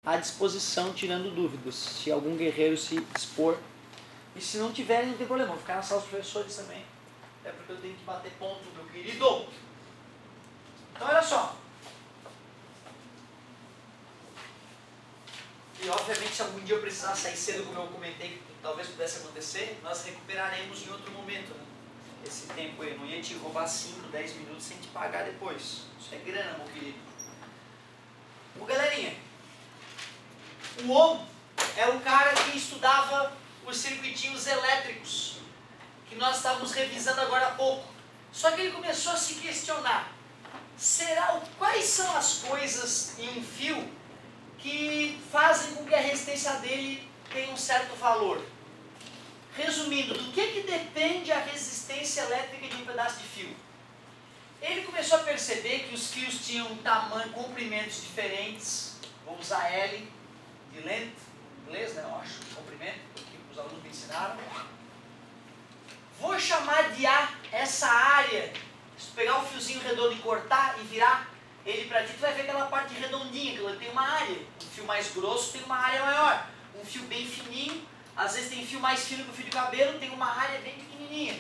à disposição, tirando dúvidas, se algum guerreiro se dispor. E se não tiverem, não tem problema, vou ficar na sala dos professores também. É porque eu tenho que bater ponto, meu querido. Então, olha só. E, obviamente, se algum dia eu precisar sair cedo, como eu comentei, que talvez pudesse acontecer, nós recuperaremos em outro momento, né? Esse tempo aí. Eu não ia te roubar 5, 10 minutos sem te pagar depois. Isso é grana, meu querido. Ô, galerinha, o Ohm é o cara que estudava os circuitinhos elétricos, que nós estávamos revisando agora há pouco. Só que ele começou a se questionar. Quais são as coisas em um fio que fazem com que a resistência dele tenha um certo valor? Resumindo, do que depende a resistência elétrica de um pedaço de fio? Ele começou a perceber que os fios tinham tamanho, comprimentos diferentes. Vou usar L de length, em inglês, né? Eu acho, comprimento, porque os alunos me ensinaram. Vou chamar de A essa área. Se pegar um fiozinho redondo e cortar e virar ele para ti, tu vai ver aquela parte redondinha, que ela tem uma área. Um fio mais grosso tem uma área maior. Um fio bem fininho, às vezes tem fio mais fino que o fio de cabelo, tem uma área bem pequenininha.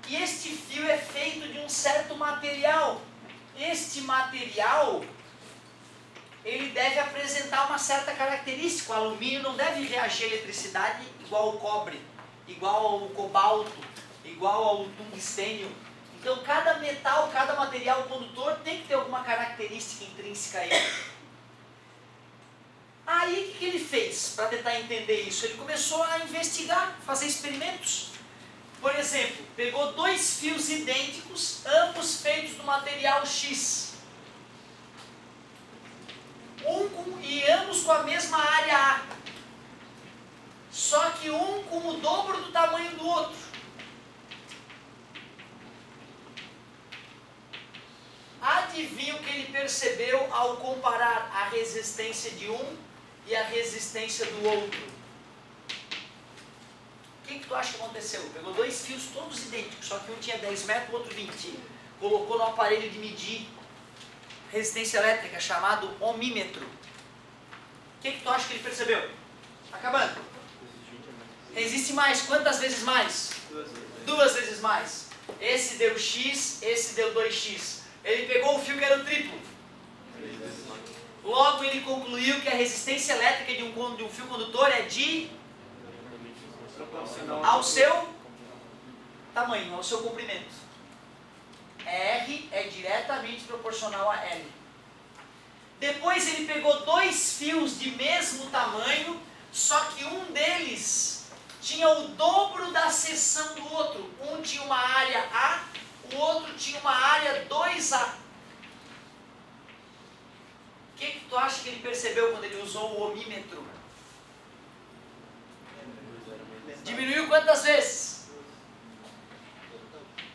E este fio é feito de um certo material. Este material, ele deve apresentar uma certa característica. O alumínio não deve reagir à eletricidade igual ao cobre, igual ao cobalto, igual ao tungstênio. Então, cada metal, cada material condutor tem que ter alguma característica intrínseca a ele. Aí, o que ele fez para tentar entender isso? Ele começou a investigar, fazer experimentos. Por exemplo, pegou 2 fios idênticos, ambos feitos do material X. E ambos com a mesma área A. Só que um com o dobro do tamanho do outro. Adivinha o que ele percebeu ao comparar a resistência de um e a resistência do outro? O que tu acha que aconteceu? Pegou 2 fios todos idênticos, só que um tinha 10 metros, o outro 20. Colocou no aparelho de medir resistência elétrica, chamado ohmímetro. O que tu acha que ele percebeu? Acabando. Resiste mais. Quantas vezes mais? 2 vezes mais. Esse deu X, esse deu 2X. Ele pegou o fio que era o triplo. Logo ele concluiu que a resistência elétrica de um fio condutor é ao seu tamanho, ao seu comprimento. R é diretamente proporcional a L. Depois ele pegou 2 fios de mesmo tamanho, só que um deles tinha o dobro da seção do outro. Um tinha uma área A, o outro tinha uma área 2A. O que tu acha que ele percebeu quando ele usou o ohmímetro? Diminuiu quantas vezes?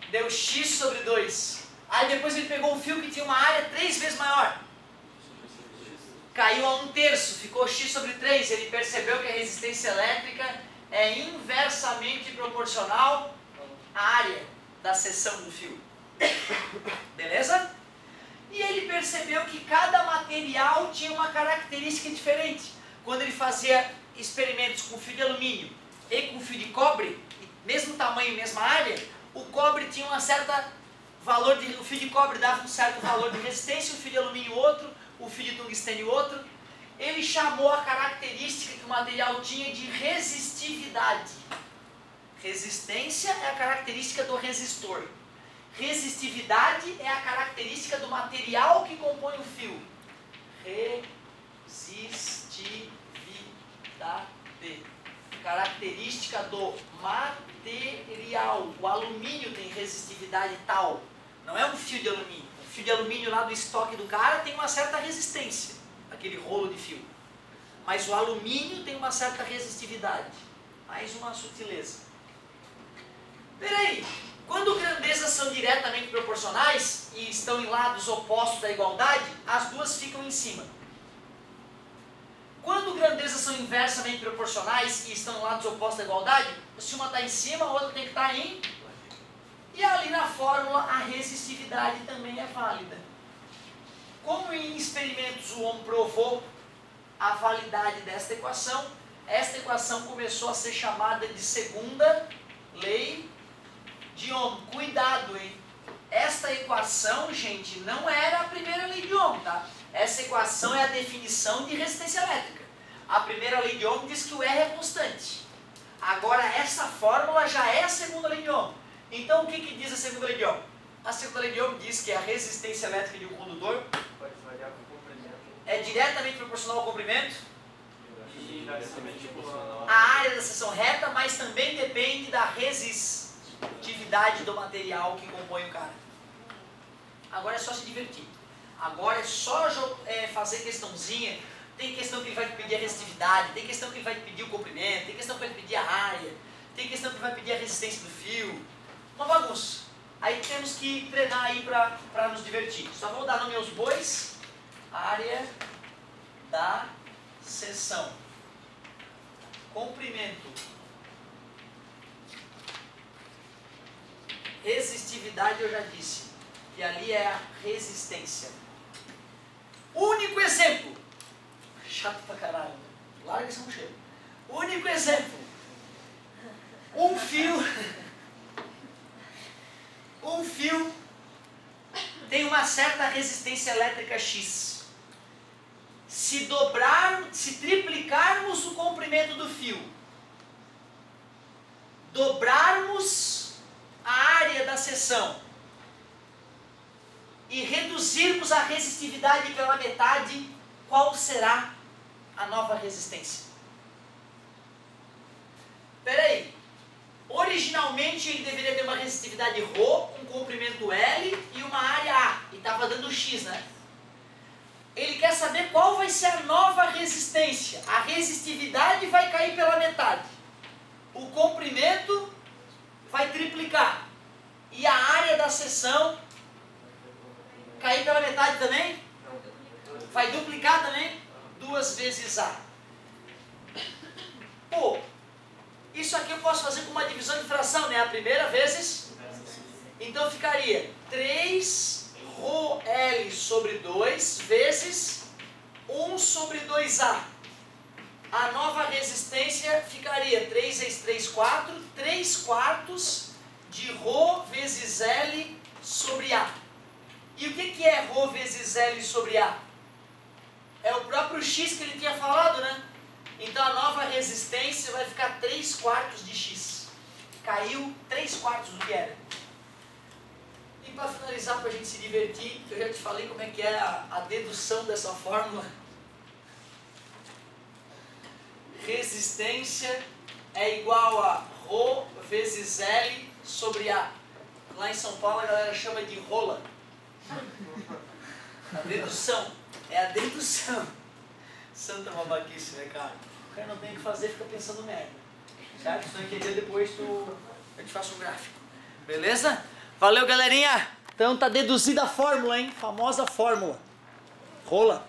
Deu X sobre 2. Aí depois ele pegou um fio que tinha uma área 3 vezes maior. Caiu a 1/3, ficou X sobre 3. Ele percebeu que a resistência elétrica é inversamente proporcional à área da seção do fio. Beleza? E ele percebeu que cada material tinha uma característica diferente. Quando ele fazia experimentos com fio de alumínio e com fio de cobre, mesmo tamanho, mesma área, o cobre tinha uma certa valor de... O fio de cobre dava um certo valor de resistência, o fio de alumínio outro, o fio de tungstênio outro. Ele chamou a característica que o material tinha de resistividade. Resistência é a característica do resistor. Resistividade é a característica do material que compõe o fio. Resistividade. Característica do material. O alumínio tem resistividade tal. Não é um fio de alumínio. O fio de alumínio lá do estoque do cara tem uma certa resistência. Aquele rolo de fio. Mas o alumínio tem uma certa resistividade. Mais uma sutileza. Peraí. Quando grandezas são diretamente proporcionais e estão em lados opostos da igualdade, as duas ficam em cima. Quando grandezas são inversamente proporcionais e estão em lados opostos da igualdade, se uma está em cima, a outra tem que estar em... E ali na fórmula a resistividade também é válida. Como em experimentos o Ohm provou a validade desta equação. Esta equação começou a ser chamada de segunda lei de Ohm. Cuidado, hein? Esta equação, gente, não era a primeira lei de Ohm, tá? Essa equação é a definição de resistência elétrica. A primeira lei de Ohm diz que o R é constante. Agora, essa fórmula já é a segunda lei de Ohm. Então, o que diz a segunda lei de Ohm? A segunda lei de Ohm diz que a resistência elétrica de um condutor pode variar com o comprimento. É diretamente proporcional ao comprimento. E inversamente proporcional. A área da seção reta, mas também depende da resistividade do material que compõe o cara. Agora é só se divertir. Agora é só fazer questãozinha. Tem questão que ele vai te pedir a resistividade, tem questão que ele vai te pedir o comprimento, tem questão que ele vai te pedir a área, tem questão que ele vai pedir a resistência do fio. Uma bagunça. Aí temos que treinar aí para nos divertir. Só vou dar nome aos bois. Área da seção. Comprimento. Resistividade eu já disse. E ali é a resistência. Único exemplo. Chato pra caralho. Né? Larga esse mochila. Único exemplo. Um fio tem uma certa resistência elétrica X. Se triplicarmos o comprimento do fio, dobrarmos a área da seção e reduzirmos a resistividade pela metade, qual será a nova resistência? Espera aí. Originalmente ele deveria ter uma resistividade ρ, um comprimento L e uma área A. E estava dando X, né? Ele quer saber qual vai ser a nova resistência. A resistividade vai cair pela metade. O comprimento vai triplicar. E a área da seção cair pela metade também? Vai duplicar também? 2 vezes A. Pô, isso aqui eu posso fazer com uma divisão de fração, né? A primeira vezes. Então ficaria 3ρL sobre 2 vezes 1 sobre 2A. A nova resistência ficaria 3 vezes 3, 4, 3 quartos de ρ vezes L sobre A. E o que é ρ vezes L sobre A? É o próprio X que ele tinha falado, né? Então a nova resistência vai ficar 3 quartos de X. Caiu 3 quartos do que era. E para finalizar, para a gente se divertir, eu já te falei como é que é a dedução dessa fórmula. Resistência é igual a ρ vezes L sobre A. Lá em São Paulo a galera chama de rola. A dedução. É a dedução. Santa babaquice, né, cara? O cara não tem o que fazer, fica pensando merda. Certo? Se não entender depois, eu te faço um gráfico. Beleza? Valeu, galerinha! Então tá deduzida a fórmula, hein? Famosa fórmula. Rola.